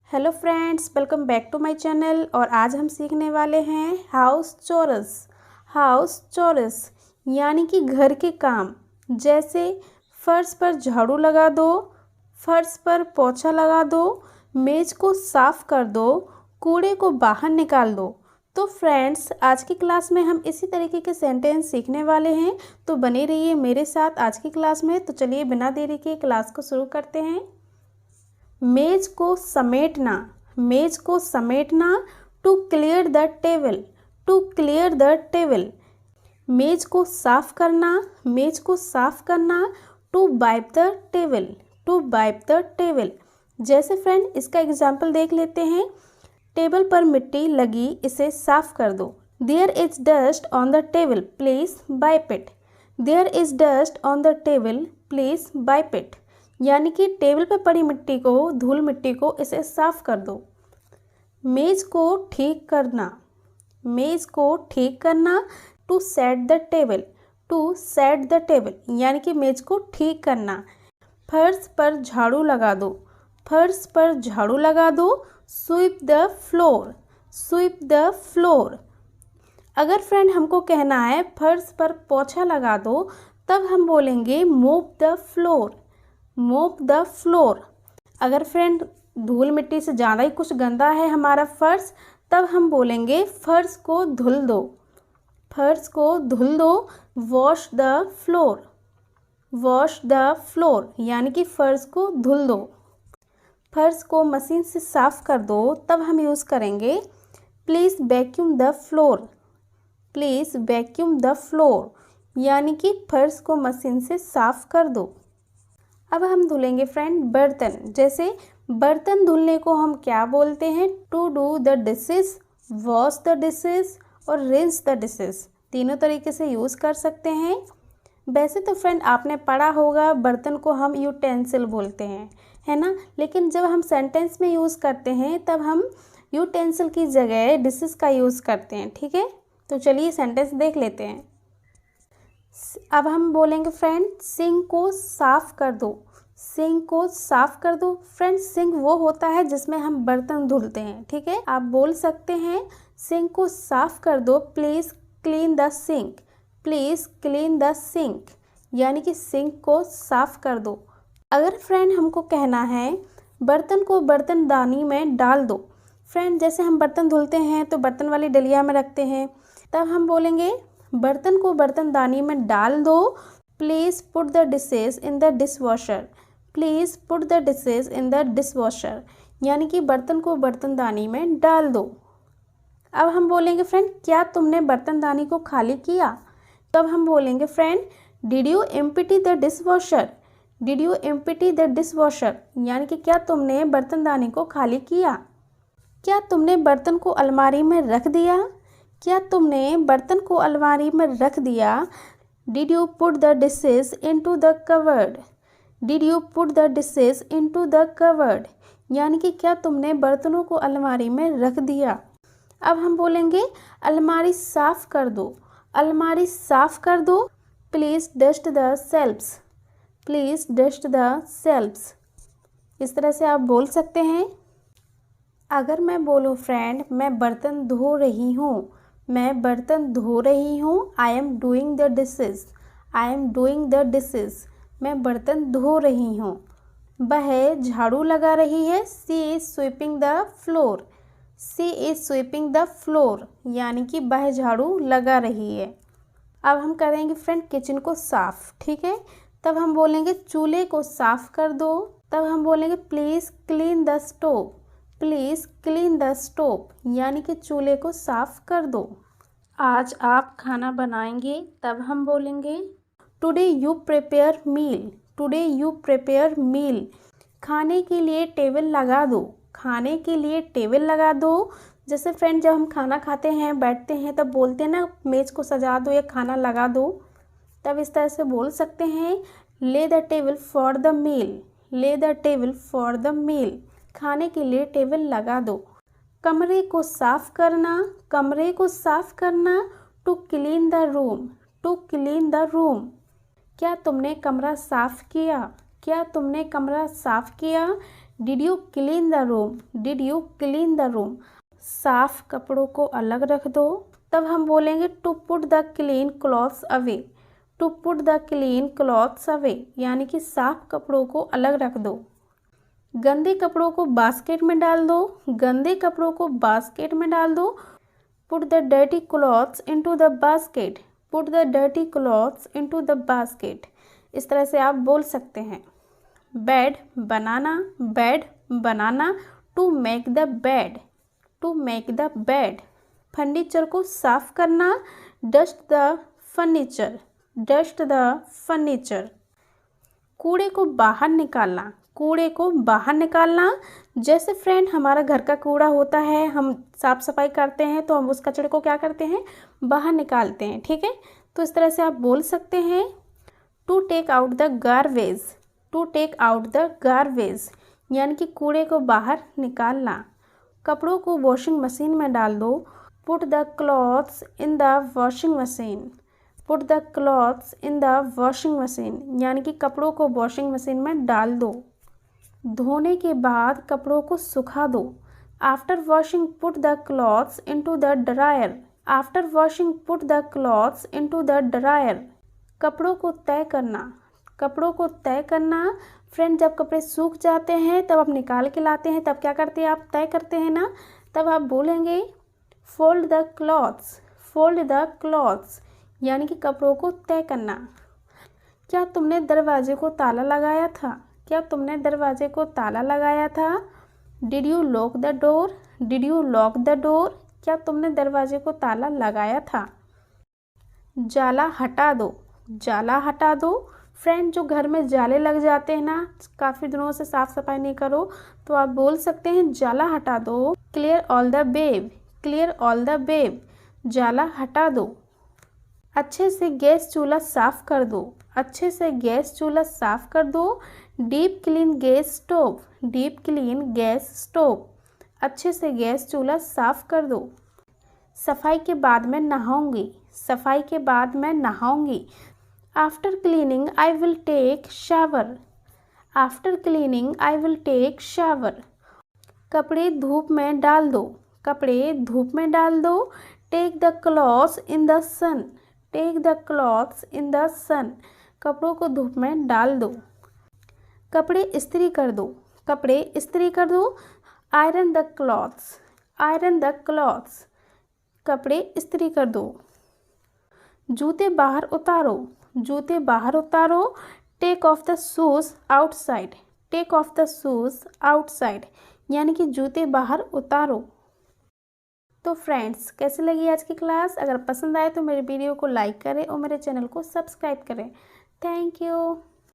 Hello friends, welcome back to my channel. और आज हम सीखने वाले हैं हाउस चोरस यानी कि घर के काम। जैसे फर्श पर झाड़ू लगा दो, फर्श पर पोछा लगा दो, मेज को साफ़ कर दो, कूड़े को बाहर निकाल दो। तो फ्रेंड्स, आज की क्लास में हम इसी तरीके के सेंटेंस सीखने वाले हैं, तो बने रहिए मेरे साथ आज की क्लास में। तो चलिए बिना देरी के क्लास को शुरू करते हैं। मेज को समेटना, मेज को समेटना। To clear the table, to clear the table. मेज को साफ करना, मेज को साफ करना। To wipe the table, to wipe the table. जैसे फ्रेंड, इसका एग्जाम्पल देख लेते हैं। टेबल पर मिट्टी लगी, इसे साफ कर दो। There is dust on the table, please wipe it. There is dust on the table, please wipe it. यानी कि टेबल पर पड़ी मिट्टी को, धूल मिट्टी को, इसे साफ कर दो। मेज को ठीक करना, मेज को ठीक करना। To set the table, to set the table यानी कि मेज को ठीक करना। फर्श पर झाड़ू लगा दो, फर्श पर झाड़ू लगा दो। Sweep the floor, sweep the floor. अगर फ्रेंड हमको कहना है फर्श पर पोछा लगा दो, तब हम बोलेंगे मोप द फ्लोर, मोप द फ्लोर। अगर फ्रेंड धूल मिट्टी से ज़्यादा ही कुछ गंदा है हमारा फर्श, तब हम बोलेंगे फर्श को धुल दो, फर्श को धुल दो। Wash the floor, wash the floor यानी कि फर्श को धुल दो। फर्श को मशीन से साफ़ कर दो, तब हम यूज़ करेंगे please vacuum the floor, please vacuum the floor यानी कि फर्श को मशीन से साफ़ कर दो। अब हम धुलेंगे फ्रेंड बर्तन। जैसे बर्तन धुलने को हम क्या बोलते हैं? To do the dishes, wash the dishes और रिंस द डिशेस। तीनों तरीके से यूज़ कर सकते हैं। वैसे तो फ्रेंड आपने पढ़ा होगा बर्तन को हम यूटेंसिल बोलते हैं, है ना। लेकिन जब हम सेंटेंस में यूज़ करते हैं तब हम यूटेंसिल की जगह डिशेस का यूज़ करते हैं, ठीक है। तो चलिए सेंटेंस देख लेते हैं। अब हम बोलेंगे फ्रेंड सिंक को साफ़ कर दो, सिंक को साफ़ कर दो। फ्रेंड सिंक वो होता है जिसमें हम बर्तन धुलते हैं, ठीक है। आप बोल सकते हैं सिंक को साफ़ कर दो, please clean the sink, please clean the sink यानी कि सिंक को साफ़ कर दो। अगर फ्रेंड हमको कहना है बर्तन को बर्तनदानी में डाल दो। फ्रेंड जैसे हम बर्तन धुलते हैं तो बर्तन वाली डलिया में रखते हैं, तब हम बोलेंगे बर्तन को बर्तनदानी में डाल दो। Please put the dishes in the dishwasher, please put the dishes in the dishwasher यानी कि बर्तन को बर्तनदानी में डाल दो। अब हम बोलेंगे फ्रेंड क्या तुमने बर्तनदानी को खाली किया? तब हम बोलेंगे friend did you empty the dishwasher, did you empty the dishwasher यानी कि क्या तुमने बर्तनदानी को खाली किया? क्या तुमने बर्तन को अलमारी में रख दिया? क्या तुमने बर्तन को अलमारी में रख दिया? Did you put the dishes into the covered, did you put the dishes into the covered यानी कि क्या तुमने बर्तनों को अलमारी में रख दिया? अब हम बोलेंगे अलमारी साफ़ कर दो, अलमारी साफ़ कर दो। Please dust the shelves, please dust the shelves. इस तरह से आप बोल सकते हैं। अगर मैं बोलूँ फ्रेंड मैं बर्तन धो रही हूँ, मैं बर्तन धो रही हूँ, I am doing the dishes, I am doing the dishes, मैं बर्तन धो रही हूँ। वह झाड़ू लगा रही है, she is sweeping the floor, she is sweeping the floor यानी कि वह झाड़ू लगा रही है। अब हम करेंगे फ्रेंड किचन को साफ़, ठीक है। तब हम बोलेंगे चूल्हे को साफ़ कर दो। तब हम बोलेंगे please clean the stove, please clean the stove यानी कि चूल्हे को साफ़ कर दो। आज आप खाना बनाएंगे, तब हम बोलेंगे today you prepare meal, today you prepare meal. खाने के लिए टेबल लगा दो, खाने के लिए टेबल लगा दो। जैसे फ्रेंड जब हम खाना खाते हैं बैठते हैं तब बोलते हैं ना मेज़ को सजा दो या खाना लगा दो, तब इस तरह से बोल सकते हैं lay the table for the meal, lay the table for the meal. खाने के लिए टेबल लगा दो। कमरे को साफ़ करना, कमरे को साफ़ करना। To clean the room, to clean the room. क्या तुमने कमरा साफ़ किया? क्या तुमने कमरा साफ़ किया? Did you clean the room, did you clean the room. साफ कपड़ों को अलग रख दो, तब हम बोलेंगे to put the clean clothes away, to put the clean clothes away, यानी कि साफ कपड़ों को अलग रख दो। गंदे कपड़ों को बास्केट में डाल दो, गंदे कपड़ों को बास्केट में डाल दो। Put the dirty clothes into the basket, put the dirty clothes into the basket. इस तरह से आप बोल सकते हैं। बेड बनाना, बेड बनाना, to make the bed, to make the bed. Furniture को साफ करना, dust the furniture, dust the furniture. कूड़े को बाहर निकालना, कूड़े को बाहर निकालना। जैसे फ्रेंड हमारा घर का कूड़ा होता है, हम साफ सफाई करते हैं तो हम उस कचरे को क्या करते हैं, बाहर निकालते हैं। ठीक है, तो इस तरह से आप बोल सकते हैं। To take out the garbage, to take out the garbage, यानी कि कूड़े को बाहर निकालना। कपड़ों को वॉशिंग मशीन में डाल दो। Put the clothes in the washing machine, put the clothes in the washing machine, यानी कि कपड़ों को वॉशिंग मशीन में डाल दो। धोने के बाद कपड़ों को सुखा दो। After washing put the clothes into the dryer, after washing put the clothes into the dryer. कपड़ों को तय करना, कपड़ों को तय करना। फ्रेंड जब कपड़े सूख जाते हैं तब आप निकाल के लाते हैं, तब क्या करते हैं, आप तय करते हैं ना, तब आप बोलेंगे fold the clothes, fold the clothes, यानी कि कपड़ों को तय करना। क्या तुमने दरवाजे को ताला लगाया था, क्या तुमने दरवाजे को ताला लगाया था। Did you lock the door, did you lock the door, क्या तुमने दरवाजे को ताला लगाया था। जाला हटा दो, जाला हटा दो। फ्रेंड जो घर में जाले लग जाते हैं ना, काफ़ी दिनों से साफ़ सफाई नहीं करो, तो आप बोल सकते हैं जाला हटा दो। Clear all the web, clear all the web, जाला हटा दो। अच्छे से गैस चूल्हा साफ़ कर दो, अच्छे से गैस चूल्हा साफ़ कर दो। Deep clean gas stove, deep clean gas stove, अच्छे से गैस चूल्हा साफ़ कर दो। सफाई के बाद मैं नहाऊंगी, सफाई के बाद मैं नहाऊंगी। After cleaning I will take shower, after cleaning I will take shower. कपड़े धूप में डाल दो, कपड़े धूप में डाल दो। Take the clothes in the sun, take the clothes in the sun, कपड़ों को धूप में डाल दो। कपड़े इस्त्री कर दो, कपड़े इस्त्री कर दो। Iron the clothes, iron the clothes, कपड़े इस्त्री कर दो। जूते बाहर उतारो, जूते बाहर उतारो। Take off the shoes outside, take off the shoes outside, यानी कि जूते बाहर उतारो। तो फ्रेंड्स कैसी लगी आज की क्लास। अगर पसंद आए तो मेरे वीडियो को लाइक करें और मेरे चैनल को सब्सक्राइब करें। Thank you.